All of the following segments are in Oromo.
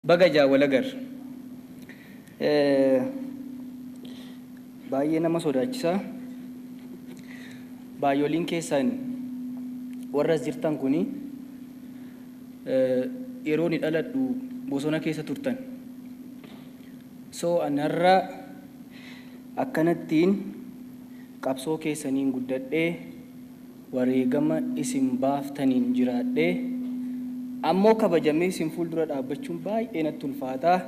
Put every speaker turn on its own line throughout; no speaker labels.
Bagaja walagar baay'ee nama sodaachisa. Baay'ooliin keessan warra jirtan kuni yeroo ni dhaladhu bosona keessa turtan. So anarra akkanattiin qabsoo keessaniin guddadhee wareegama isin baaftaniin jiraadhee ammoo kabajamee isin fuuldura dhaabbachuun baay'ee natti ulfaataa.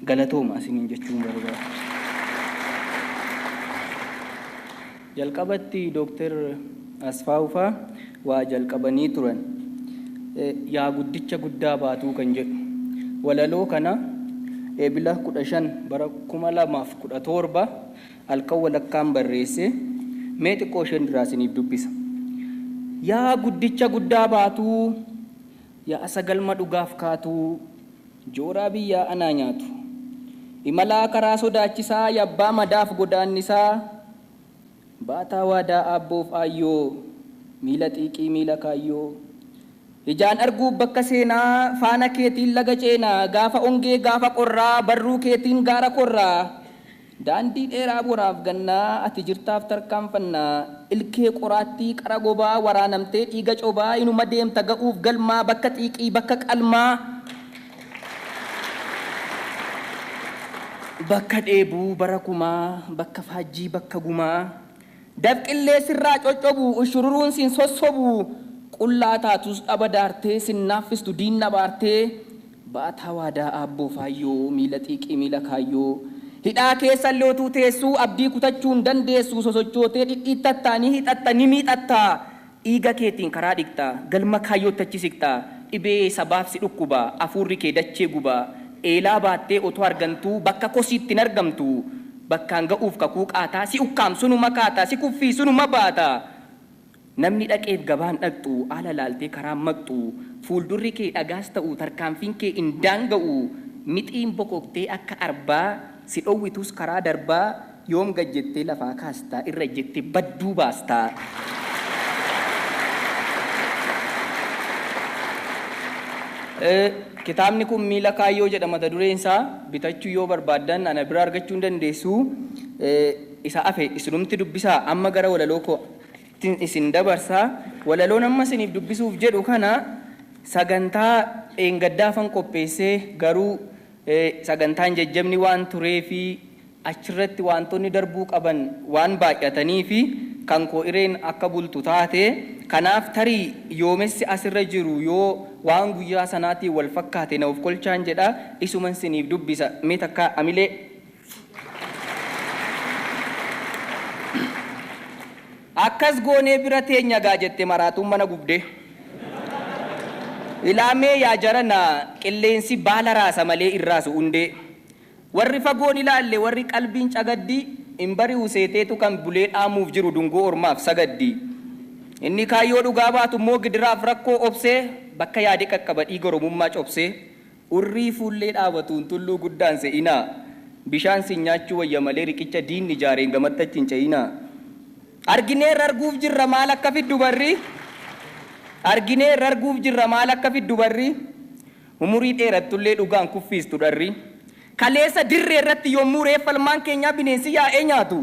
Galatooma isiniin jechuun barbaada. Jalqabatti Dr. Asfaawufaa waa jalqabanii turan yaa guddicha guddaa baatuu kan jedhu walaloo kana eebila 15 bara 2017 halkan walakkaan barreesse mee xiqqoo isheen duraa isiniif dubbisa. Yaa guddicha guddaa baatuu yaa sagalma dhugaaf kaatuu jooraa biyyaa anaa nyaatu imalaa karaa sodaachisaa yabbaa madaaf godaannisaa baataa waadaa abboof aayyoo miila xiiqii miila kaayyoo ijaan arguuf bakka seenaa faana keetiin laga ceenaa gaafa ongee gaafa qorraa barruu keetiin gaara korraa daandii dheeraa boraaf gannaa ati jirtaaf tarkaanfannaa ilkee qoraattii qara gobaa waraanamtee dhiiga cobaa inuma deemta ga'uuf galmaa bakka xiiqii bakka qalmaa bakka dheebuu barakumaa bakka faajjii bakka gumaa dabqillee sirraa coccobu ushururuun sin sossobu qullaa taatus abadaartee sin naaffistu diinna baartee baataa waadaa abboo faayyoo miila xiiqii miila kaayyoo hidhaa keessa lootuu teessuu abdii kutachuun dandeessu sosochootee dhidhiittatta ni hidhatta ni miidhatta dhiiga keetiin karaa dhiqxa galma kaayyootti achi siqxa dhibee sabaaf si dhukkuba afuurri kee dachee guba eelaa baattee otoo argamtuu bakka kosiitti hin argamtu bakkaan ga'uuf kakuu qaataa si ukkaamsunuma kaataa si kuffii sunuma baata namni dhaqeef gabaan dhaqxu ala laaltee karaan maqxu fuuldurri kee dhagaas ta'u tarkaanfiin kee indaan ga'u mixiin boqoqtee akka arbaa si dhowwitus karaa darbaa yoom gajjettee lafaa kaastaa irra jettee badduu baastaa. Kitaabni kun miila kaayyoo jedhama mata dureen isaa bitachuu yoo barbaaddan ana bira argachuu hin dandeessu. Isa afe isinumti dubbisaa amma gara walaloo koo isin dabarsaa. Walaloon amma isiniif dubbisuuf jedhu kana sagantaa gaddaafan qopheessee garuu sagantaan jajjabni waan turee fi achirratti wantoonni darbuu qaban waan baay'atanii fi kan koo ireen akka bultu taate kanaaf tarii yoomessi asirra jiru yoo waan guyyaa sanaatiin wal fakkaate na of kolchaan jedha isuman isiniif dubbisa mee takka amilee. Akkas goonee bira teenya gaa jette maraatuun mana gubdee. Ilaamee yaa jarana qilleensi baala raasa malee irraasu hundee warri fagoon ilaalle warri qalbiin cagaddi hin bari'u seeteetu kan bulee dhaamuuf jiru dungoo ormaaf sagaddi inni kaayyoo dhugaa baatu immoo gidiraaf rakkoo obsee bakka yaade qaqqaba dhiiga oromummaa cobsee urrii fuullee dhaabatuun tulluu guddaan se'inaa bishaan sin nyaachuu wayya malee riqicha diinni ijaareen gamattachi hin ce'inaa arginee rarguuf jirra maal akka fiddu barri arginee rarguuf jirra maal akka fiddu barri umurii dheerattullee dhugaan kuffiistu dharri kaleessa dirree irratti yommuu reeffalmaan keenyaa bineensi yaa'ee nyaatu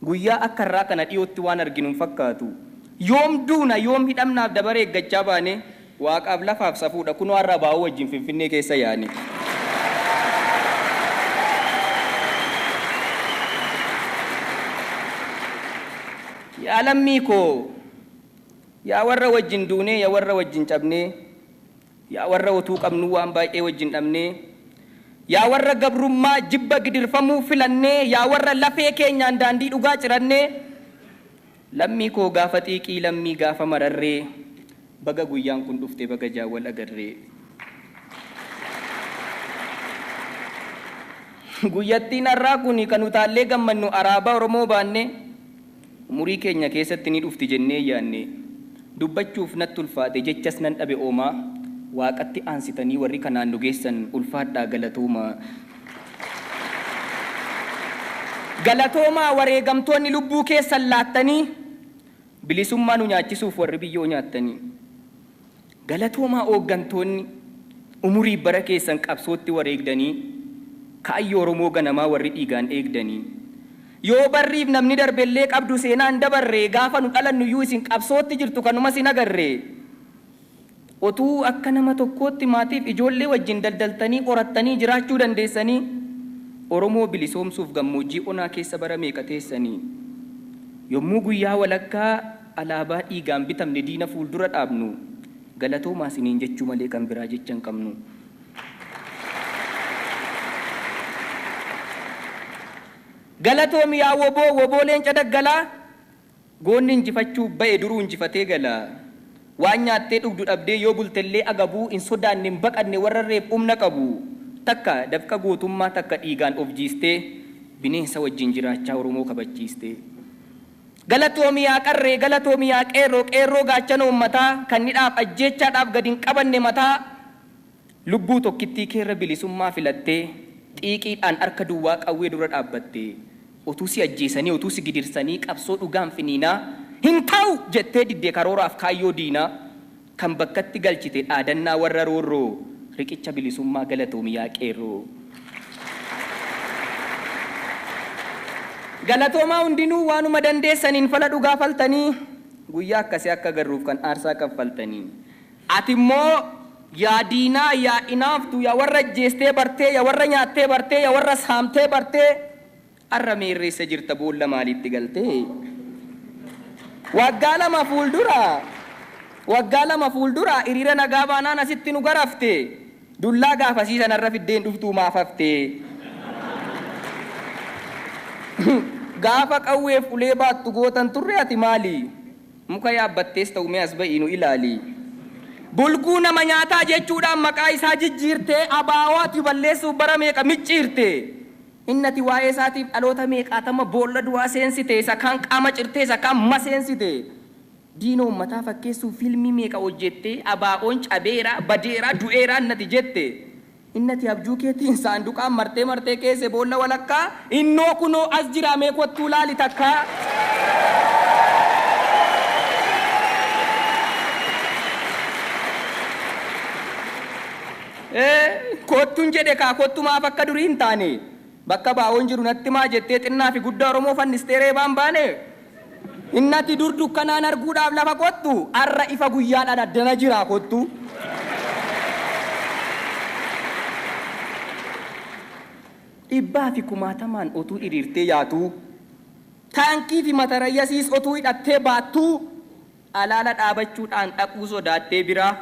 guyyaa akka irraa kana dhiyootti waan arginu hin fakkaatu yoom duuna yoom hidhamnaaf dabaree eeggachaa baane waaqaaf lafaaf safuudha kunoo har'a baa'uu wajjin finfinnee keessa yaane. Yaa lammii koo yaa warra wajjin duunee yaa warra wajjin cabnee yaa warra otuu qabnu waan baay'ee wajjin dhabnee yaa warra gabrummaa jibba gidirfamuu filannee yaa warra lafee keenyaan daandii dhugaa cirannee lammii koo gaafa xiiqii lammii gaafa mararree baga guyyaan kun dhufte baga jaawwal agarree. Guyyattiin har'aa kun kan utaallee gammannu araabaa Oromoo baanne umurii keenya keessatti ni dhufti jennee yaanne dubbachuuf natti ulfaate jechas nan dhabe oomaa waaqatti aansitanii warri kanaan dhugeessan ulfaadhaa galatooma. Galatooma wareegamtoonni lubbuu keessan laattanii bilisummaa nu nyaachisuuf warri biyyoo nyaattanii. Galatooma hooggantoonni umurii bara keessan qabsootti wareegdanii kaayyoo Oromoo ganamaa warri dhiigaan eegdanii yoo barriif namni darbellee qabdu seenaan dabarree gaafa nu dhalannu iyyuu isin qabsootti jirtu kanuma sin agarree otuu akka nama tokkootti maatiif ijoollee wajjin daldaltanii qorattanii jiraachuu dandeessanii Oromoo bilisoomsuuf gammoojjii onaa keessa bara meeqa teessanii yommuu guyyaa walakkaa alaabaa dhiigaan bitamne diina fuuldura dhaabnu galatoomaa isiniin jechuu malee kan biraa jecha hin qabnu. Galatoomi yaa woboo leenca daggalaa goonni injifachuu ba'e duruu injifatee gala waan nyaattee dhugdu dhabdee yoo bultellee agabuu in sodaanne hin baqanne warra reef humna qabu takka dafqa gootummaa takka dhiigaan of jiistee bineensa wajjin jiraachaa Oromoo kabachiistee. Galatoomi yaa qarree galatoomi yaa qeerroo gaachana uummataa kan nidhaaf ajjeechaadhaaf gadi hin qabanne mataa lubbuu tokkittii keerra bilisummaa filattee xiiqiidhaan harka duwwaa qawwee dura dhaabbattee utuu si ajjeesanii utuu si gidirsanii qabsoo dhugaan finiinaa hin ta'u jettee diddee karooraaf kaayyoo diinaa kan bakkatti galchite dhaadannaa warra roorroo riqicha bilisummaa galatoomi yaa qeerroo. Galatoomaa hundinuu waanuma dandeessaniin fala dhugaa faltanii guyyaa akkasii akka garruuf kan aarsaa kaffaltanii ati immoo yaa diinaa yaa inaaftu yaa warra ajjeestee bartee yaa warra nyaattee bartee yaa warra saamtee bartee arra meerreessa jirta boolla maalitti galtee waggaa lama fuuldura hiriira nagaa baanaan asitti nu garafte dullaa gaafasiisan arra fiddeen dhuftuu maaf haftee gaafa qawweef ulee baattu gootan turre ati maali muka yaabbattees ta'u mee as ba'ii nu ilaali bulguu nama nyaataa jechuudhaan maqaa isaa jijjiirtee abaawoo ati balleessuuf bara meeqa micciirte innati waa'ee isaatiif dhaloota meeqaatama boolla du'aa seensite isa kaan qaama cirtee isa kaan maseensite diina uummataa fakkeessuuf fiilmii meeqa hojjette abaawoon cabeera badeera du'eera innati jette innati abjuu keetiin saanduqaan martee keesse boolla walakkaa innoo kunoo as jira mee kottuu laali takkaa. Kottuun jedhe kaa kottumaaf akka durii hin taane bakka baawoon jiru natti maa jettee xinnaa fi guddaa Oromoo fannistee reebaan baane innati dur dukkanaan arguudhaaf lafa kottu arra ifa guyyaadhaan addana jira kottu. Dhibbaa fi kumaatamaan otuu hiriirtee yaatu taankii fi matarayyasiis otuu hidhattee baattu alaala dhaabachuudhaan dhaquu sodaattee biraa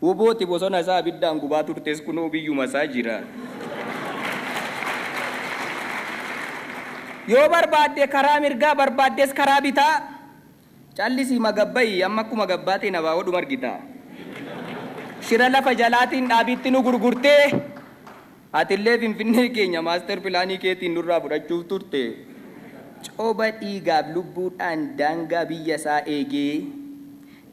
wobooti bosona isaa abiddaan gubaa turtes kunoo biyyuma isaa jira. Yoo barbaadde karaa mirgaa barbaaddes karaa bitaa callisii magabbayi amma akkuma gabbaatiin abaawoo margita shira lafa jalaatiin dhaabitti nu gurgurtee atillee finfinnee keenya maaster pilaanii keetiin nurraa fudhachuuf turte cooba dhiigaaf lubbuudhaan daangaa biyya isaa eegee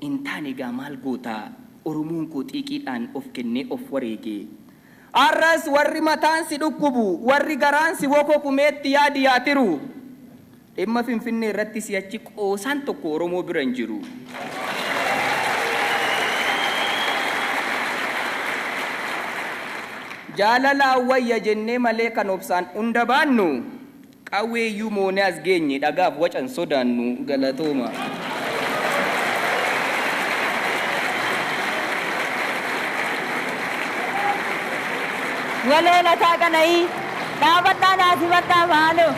intaan egaa maal gootaa Oromoon koo xiiqiidhaan of kennee of wareegee arras warri mataan si dhukkubu warri garaan si wokokumeetti yaadi yaatiru dhimma finfinnee irratti si'achi qoosaan tokko Oromoo bira hin jiru. Jaalalaa wayya jennee malee kan obsaan hunda baannu qawweeyyuu moonee as geenye dhagaaf wacan sodaannu galatooma.
Walee lataa kanayii dhaabadhaa naasifadhaa maaloo.